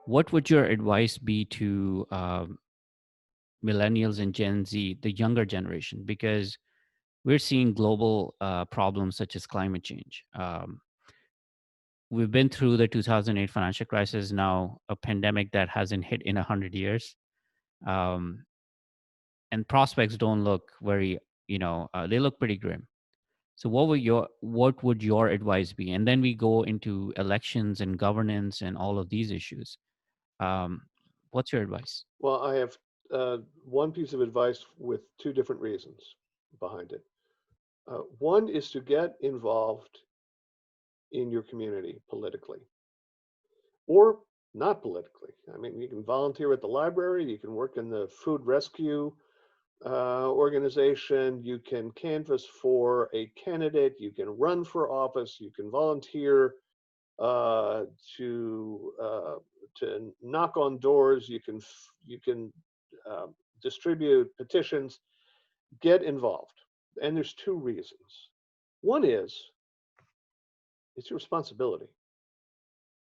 what would your advice be to millennials and Gen Z, the younger generation? Because we're seeing global problems such as climate change. We've been through the 2008 financial crisis, now a pandemic that hasn't hit in 100 years. Um, and prospects don't look very, they look pretty grim. So what would your advice be? And then we go into elections and governance and all of these issues. Um, what's your advice? Well, I have one piece of advice with two different reasons behind it. One is to get involved in your community politically or not politically. I mean, you can volunteer at the library, you can work in the food rescue organization, you can canvass for a candidate, you can run for office, you can volunteer uh, to uh, to knock on doors, you can uh, distribute petitions, get involved. And there's two reasons. One is it's your responsibility.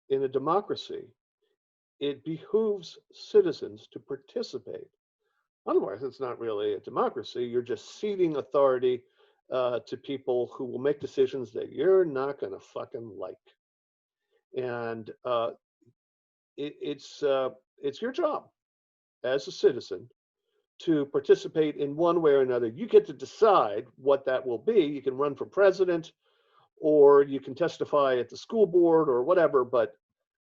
In a democracy, it behooves citizens to participate. Otherwise, it's not really a democracy. You're just ceding authority to people who will make decisions that you're not going to fucking like. And it's your job as a citizen to participate in one way or another. You get to decide what that will be. You can run for president, or you can testify at the school board, or whatever. But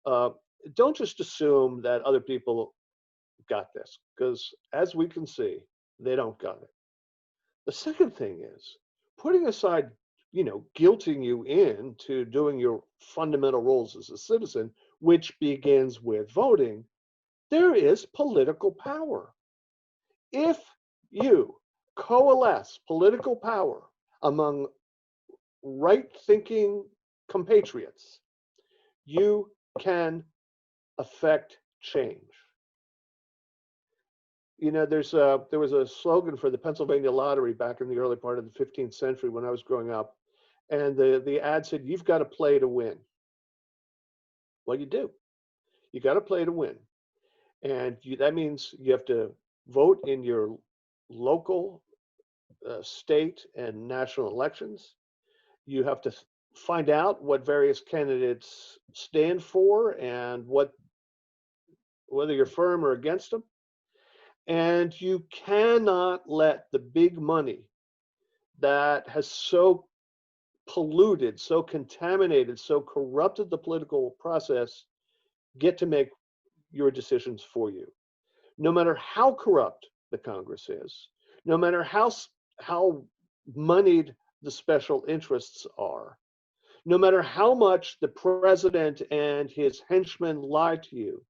uh, don't just assume that other people got this, because as we can see, they don't got it. The second thing is putting aside, guilting you into doing your fundamental roles as a citizen, which begins with voting. There is political power. If you coalesce political power among right thinking compatriots, you can affect change. There was a slogan for the Pennsylvania lottery back in the early part of the 15th century when I was growing up, and the ad said, "You've got to play to win." Well, you do. You got to play to win, and that means you have to vote in your local, state, and national elections. You have to find out what various candidates stand for and whether you're for 'em or against them. And you cannot let the big money that has so polluted, so contaminated, so corrupted the political process get to make your decisions for you. No matter how corrupt the Congress is, no matter how moneyed the special interests are, no matter how much the president and his henchmen lie to you,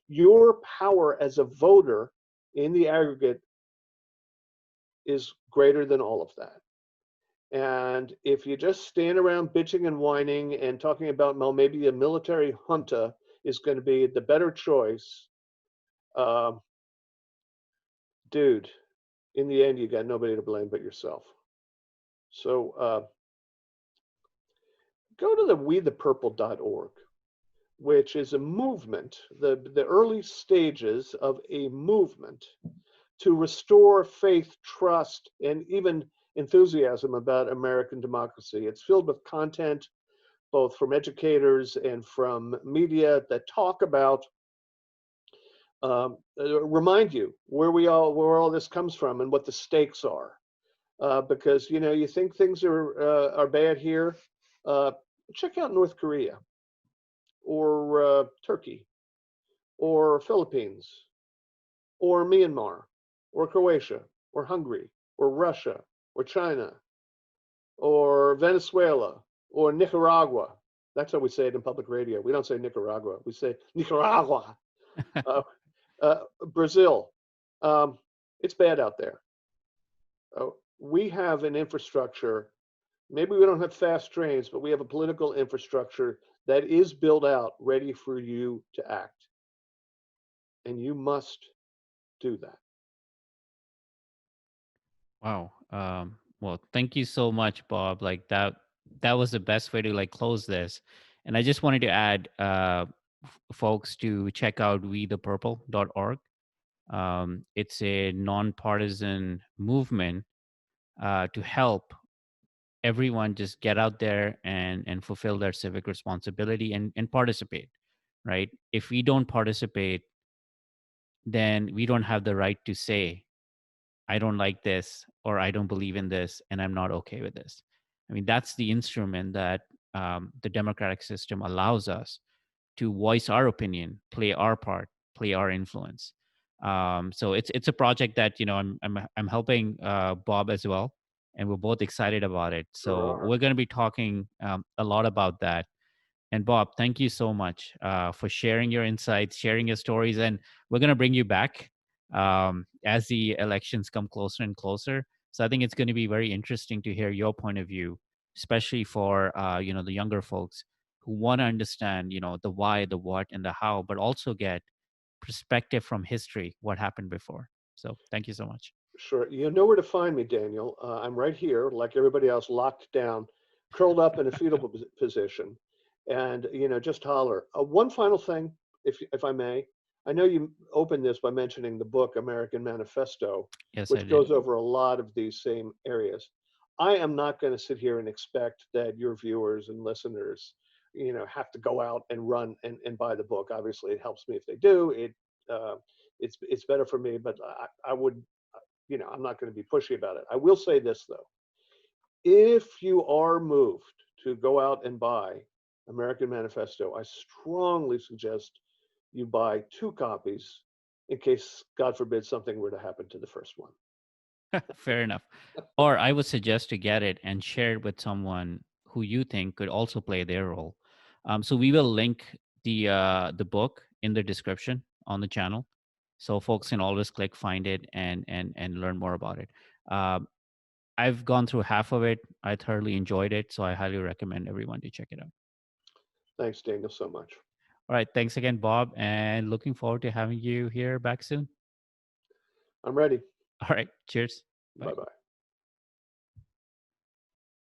your power as a voter in the aggregate is greater than all of that. And if you just stand around bitching and whining and talking about, well, maybe a military junta is going to be the better choice, uh, dude, in the end, you got nobody to blame but yourself. So go to the WeThePurple.org, which is a movement, the early stages of a movement to restore faith, trust, and even enthusiasm about American democracy. It's filled with content both from educators and from media that talk about, remind you where all this comes from and what the stakes are. Because you think things are bad here. Uh, Check out North Korea or Turkey or Philippines or Myanmar or Croatia or Hungary or Russia or China or Venezuela or Nicaragua. That's how we say it in public radio. We don't say Nicaragua. We say Nicaragua. Uh, Brazil. Um, it's bad out there. We have an infrastructure. Maybe we don't have fast trains, but we have a political infrastructure that is built out, ready for you to act. And you must do that. Wow. Well, thank you so much, Bob. Like that was the best way to like close this. And I just wanted to add, folks to check out wethepurple.org. It's a nonpartisan movement to help everyone just get out there and fulfill their civic responsibility and participate, right? If we don't participate, then we don't have the right to say, I don't like this, or I don't believe in this, and I'm not okay with this. I mean, that's the instrument that the democratic system allows us to voice our opinion, play our part, play our influence. So it's a project that I'm helping Bob as well, and we're both excited about it. Sure So are. we're going to be talking a lot about that. And Bob, thank you so much for sharing your insights, sharing your stories, and we're going to bring you back as the elections come closer and closer. So I think it's going to be very interesting to hear your point of view, especially for the younger folks who want to understand, the why, the what, and the how, but also get perspective from history, what happened before. So thank you so much. Sure. You know where to find me, Daniel. I'm right here, like everybody else, locked down, curled up in a fetal position, and just holler. One final thing, if I may. I know you opened this by mentioning the book American Manifesto, Yes, I which did. goes over a lot of these same areas. I am not going to sit here and expect that your viewers and listeners, have to go out and run and buy the book. Obviously, it helps me if they do. Uh, it's better for me, but I would I'm not going to be pushy about it. I will say this though. If you are moved to go out and buy American Manifesto, I strongly suggest you buy two copies in case, God forbid, something were to happen to the first one. Fair enough. Or I would suggest to get it and share it with someone who you think could also play their role. So we will link the book in the description on the channel, so folks can always click, find it, and learn more about it. Um, I've gone through half of it. I thoroughly enjoyed it, so I highly recommend everyone to check it out. Thanks, Daniel, so much. All right, thanks again, Bob, and looking forward to having you here back soon. I'm ready. All right, cheers. Bye Bye. bye.